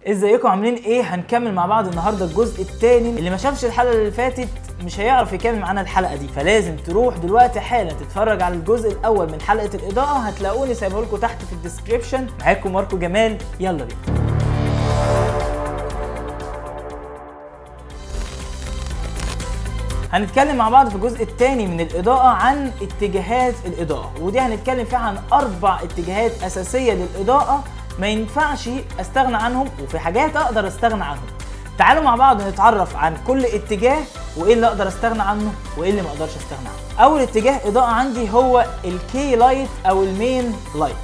ازيكم عاملين ايه؟ هنكمل مع بعض النهارده الجزء الثاني. اللي ما شافش الحلقه اللي فاتت مش هيعرف يكمل معانا الحلقه دي، فلازم تروح دلوقتي حالا تتفرج على الجزء الاول من حلقه الاضاءه، هتلاقوني سايبه لكم تحت في الديسكريبشن. معاكم ماركو جمال، يلا بينا. هنتكلم مع بعض في الجزء الثاني من الإضاءة عن اتجاهات الإضاءة، ودي هنتكلم فيها عن 4 اتجاهات أساسية للإضاءة ما ينفعش أستغنى عنهم، وفي حاجات أقدر أستغنى عنهم. تعالوا مع بعض نتعرف عن كل اتجاه وإيه اللي أقدر أستغنى عنه وإيه اللي ما أقدرش أستغنى عنه. أول اتجاه إضاءة عندي هو الكي لايت أو المين لايت،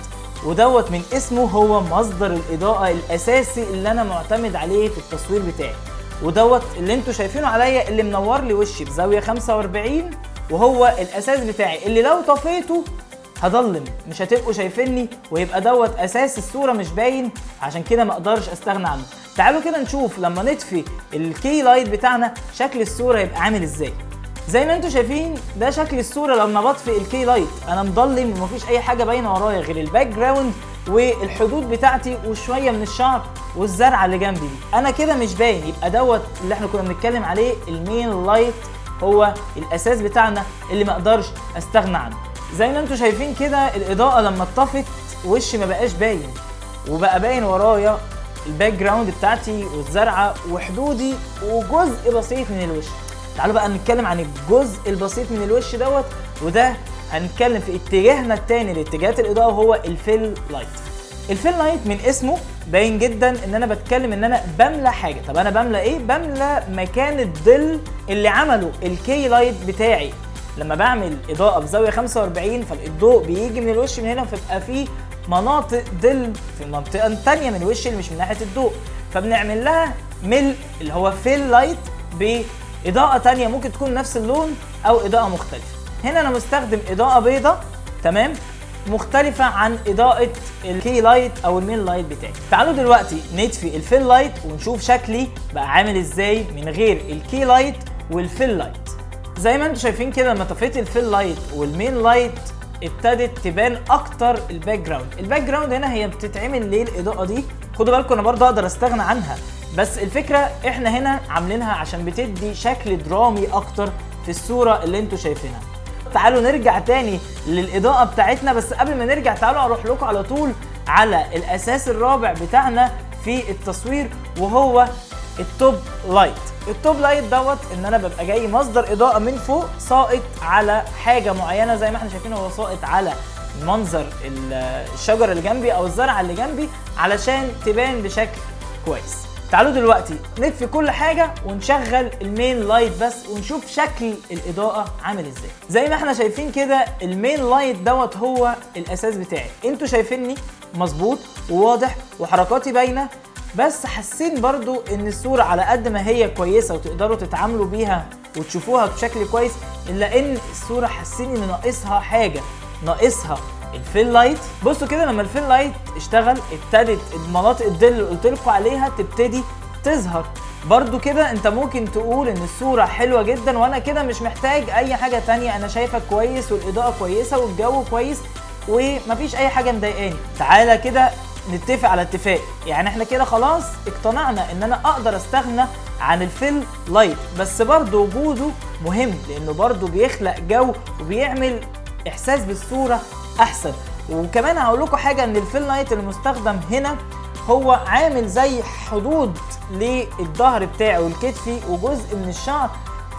ودوت من اسمه هو مصدر الإضاءة الأساسي اللي أنا معتمد عليه في التصوير بتاعي، ودوت اللي انتوا شايفينه عليا اللي منور لي وشي بزاويه 45، وهو الاساس بتاعي اللي لو طفيته هضلم، مش هتبقوا شايفيني، ويبقى دوت اساس الصوره مش باين، عشان كده ما اقدرش استغنى عنه. تعالوا كده نشوف لما نطفي الكي لايت بتاعنا شكل الصوره يبقى عامل ازاي. زي ما انتوا شايفين ده شكل الصوره لما بطفي الكي لايت، انا مضلم ومفيش اي حاجه باينه ورايا غير الباك جراوند والحدود بتاعتي وشويه من الشعر والزرعه اللي جنبي دي، انا كده مش باين. يبقى دوت اللي احنا كنا بنتكلم عليه المين لايت، هو الاساس بتاعنا اللي ما اقدرش استغنى عنه. زي ما انتوا شايفين كده الاضاءه لما اتطفت وشي ما بقاش باين، وبقى باين ورايا الباك جراوند بتاعتي والزرعه وحدودي وجزء بسيط من الوش. تعالوا بقى نتكلم عن الجزء البسيط من الوش دوت، وده هنتكلم في اتجاهنا الثاني لاتجاهات الاضاءه وهو الفيل لايت. الفيل لايت من اسمه باين جدا ان انا بتكلم ان انا بملى حاجه. طب انا بملى ايه؟ بملى مكان الظل اللي عمله الكي لايت بتاعي. لما بعمل اضاءه بزاويه 45 فالضوء بيجي من الوش من هنا، فبقى فيه مناطق ظل في المنطقه الثانيه من الوش اللي مش من ناحيه الضوء، فبنعمل لها ملء اللي هو فيل لايت باضاءه ثانيه ممكن تكون نفس اللون او اضاءه مختلفه. هنا انا مستخدم اضاءه بيضاء تمام مختلفة عن إضاءة الكي لايت أو المين لايت بتاعي. تعالوا دلوقتي نطفي الفيل لايت ونشوف شكلي بقى عامل إزاي من غير الكي لايت والفيل لايت. زي ما انتوا شايفين كده لما طفيت الفيل لايت والمين لايت ابتدت تبان أكتر الباك جراوند. الباك جراوند هنا هي بتتعمل ليه الإضاءة دي؟ خدوا بالكم أنا برضه أقدر أستغنى عنها، بس الفكرة إحنا هنا عاملينها عشان بتدي شكل درامي أكتر في الصورة اللي انتوا شايفينها. تعالوا نرجع تاني للإضاءة بتاعتنا، بس قبل ما نرجع تعالوا اروح لكم على طول على الأساس الرابع بتاعنا في التصوير وهو التوب لايت. التوب لايت دوت ان انا ببقى جاي مصدر إضاءة من فوق ساقط على حاجة معينة، زي ما احنا شايفين هو ساقط على منظر الشجرة اللي جنبي او الزرعة اللي جنبي علشان تبان بشكل كويس. تعالوا دلوقتي نطفي كل حاجة ونشغل المين لايت بس ونشوف شكل الإضاءة عامل ازاي. زي ما احنا شايفين كده المين لايت دوت هو الأساس بتاعي. انتوا شايفيني مظبوط وواضح وحركاتي باينة، بس حاسين برضو ان الصورة على قد ما هي كويسة وتقدروا تتعاملوا بيها وتشوفوها بشكل كويس، إلا ان الصورة حاسين ان ناقصها حاجة، ناقصها الفيل لايت. بصوا كده لما الفيل لايت اشتغل ابتدت مناطق الظل اللي قلت لكم عليها تبتدي تظهر. برضو كده انت ممكن تقول ان الصورة حلوة جدا وانا كده مش محتاج اي حاجة تانية، انا شايفك كويس والاضاءة كويسة والجو كويس ومفيش اي حاجة مضايقاني. تعالى كده نتفق على اتفاق، يعني احنا كده خلاص اقتنعنا ان انا اقدر استغنى عن الفيل لايت، بس برضو وجوده مهم لانه برضو بيخلق جو وبيعمل احساس بالصورة احسن. وكمان هقول لكم حاجه ان الفيل لايت المستخدم هنا هو عامل زي حدود للظهر بتاعي والكتفي وجزء من الشعر،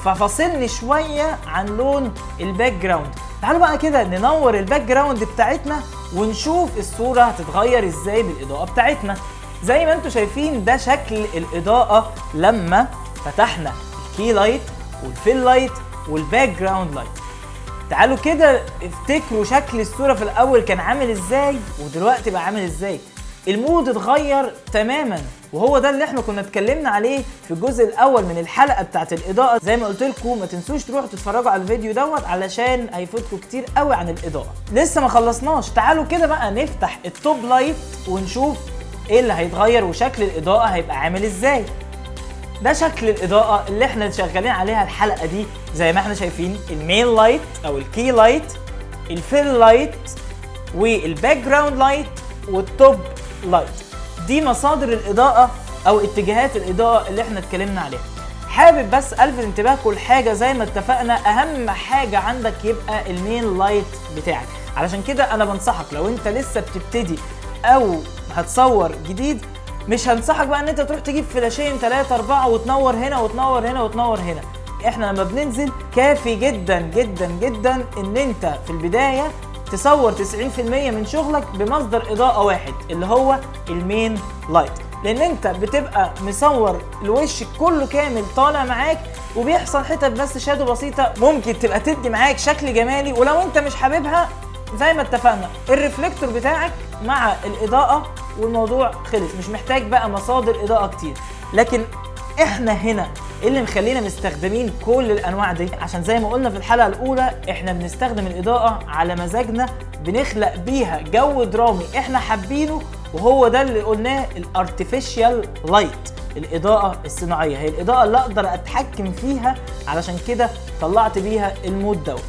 ففاصلني شويه عن لون الباك جراوند. تعالوا بقى كده ننور الباك جراوند بتاعتنا ونشوف الصوره هتتغير ازاي بالاضاءه بتاعتنا. زي ما انتم شايفين ده شكل الاضاءه لما فتحنا الكي لايت والفيل لايت والباك جراوند لايت. تعالوا كده افتكروا شكل الصورة في الأول كان عامل ازاي ودلوقتي بقى عامل ازاي. المود اتغير تماما، وهو ده اللي احنا كنا اتكلمنا عليه في الجزء الأول من الحلقة بتاعت الإضاءة. زي ما قلت لكم ما تنسوش تروحوا تتفرجوا على الفيديو دوت علشان هيفوتكم كتير قوي عن الإضاءة. لسه ما خلصناش، تعالوا كده بقى نفتح التوب لايت ونشوف ايه اللي هيتغير وشكل الإضاءة هيبقى عامل ازاي. ده شكل الإضاءة اللي احنا شغالين عليها الحلقة دي. زي ما احنا شايفين المين لايت أو الكي لايت، الفيل لايت والباك جراوند لايت والتوب لايت، دي مصادر الإضاءة او اتجاهات الاضاءه اللي احنا اتكلمنا عليها. حابب بس الفت انتباهكم لحاجه زي ما اتفقنا، اهم حاجه عندك يبقى المين لايت بتاعك. علشان كده انا بنصحك لو انت لسه بتبتدي او هتصور جديد، مش هنصحك بقى ان انت تروح تجيب فلاشين 3 4 وتنور هنا وتنور هنا وتنور هنا. احنا لما بننزل كافي جدا جدا جدا ان انت في البدايه تصور 90% من شغلك بمصدر اضاءه واحد اللي هو المين لايت، لان انت بتبقى مصور الوش كله كامل طالع معاك، وبيحصل حتت بس شادو بسيطه ممكن تبقى تدي معاك شكل جمالي، ولو انت مش حاببها زي ما اتفقنا الريفلكتور بتاعك مع الاضاءه والموضوع خلص، مش محتاج بقى مصادر اضاءه كتير. لكن احنا هنا اللي مخلينا مستخدمين كل الانواع دي عشان زي ما قلنا في الحلقه الاولى احنا بنستخدم الاضاءه على مزاجنا، بنخلق بيها جو درامي احنا حابينه، وهو ده اللي قلناه الارتفيشال لايت، الاضاءه الصناعيه، هي الاضاءه اللي اقدر اتحكم فيها. علشان كده طلعت بيها المود دوت.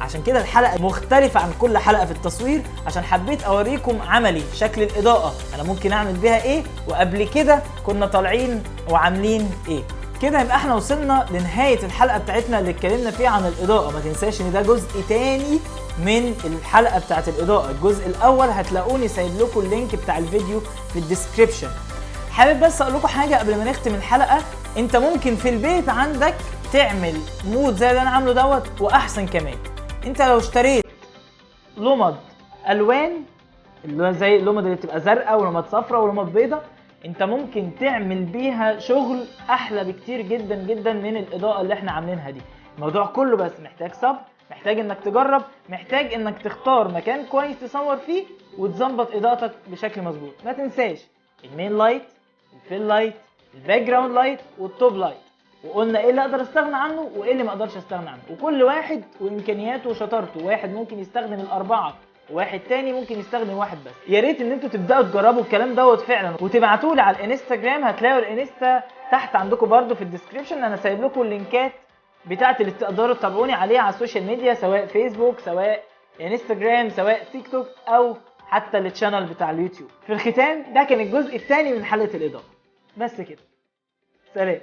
عشان كده الحلقه مختلفه عن كل حلقه في التصوير، عشان حبيت اوريكم عملي شكل الاضاءه انا ممكن اعمل بيها ايه، وقبل كده كنا طالعين وعاملين ايه. كده يبقى احنا وصلنا لنهايه الحلقه بتاعتنا اللي اتكلمنا فيها عن الاضاءه. ما تنساش ان ده جزء تاني من الحلقه بتاعت الاضاءه. الجزء الاول هتلاقوني سايب لكم اللينك بتاع الفيديو في الديسكريبشن. حابب بس اقول لكم حاجه قبل ما نختم الحلقه، انت ممكن في البيت عندك تعمل مود زي اللي انا عامله دوت واحسن كمان. انت لو اشتريت لمض الوان اللي هو زي اللمض اللي بتبقى زرقاء ولمض صفراء ولمض بيضاء، انت ممكن تعمل بيها شغل احلى بكتير جدا جدا من الاضاءه اللي احنا عاملينها دي. الموضوع كله بس محتاج صبر، محتاج انك تجرب، محتاج انك تختار مكان كويس تصور فيه وتظبط اضاءتك بشكل مظبوط. ما تنساش المين لايت، الفيل لايت، الباك جراوند لايت، والتوب لايت، وقلنا ايه اللي اقدر استغنى عنه وايه اللي ما اقدرش استغنى عنه، وكل واحد وامكانياته وشطارته. واحد ممكن يستخدم الاربعه، وواحد تاني ممكن يستخدم واحد بس. يا ريت ان انتوا تبداوا تجربوا الكلام دوت فعلا، وتبعتوا لي على الانستجرام. هتلاقوا الانستا تحت عندكم برده في الديسكريبشن، انا سايب لكم اللينكات بتاعت اللي تقدروا تتابعوني عليها على السوشيال ميديا، سواء فيسبوك، سواء انستجرام، سواء تيك توك، او حتى التشانل بتاع اليوتيوب. في الختام ده كان الجزء الثاني من حلقه الاضاءه. بس كده، سلام.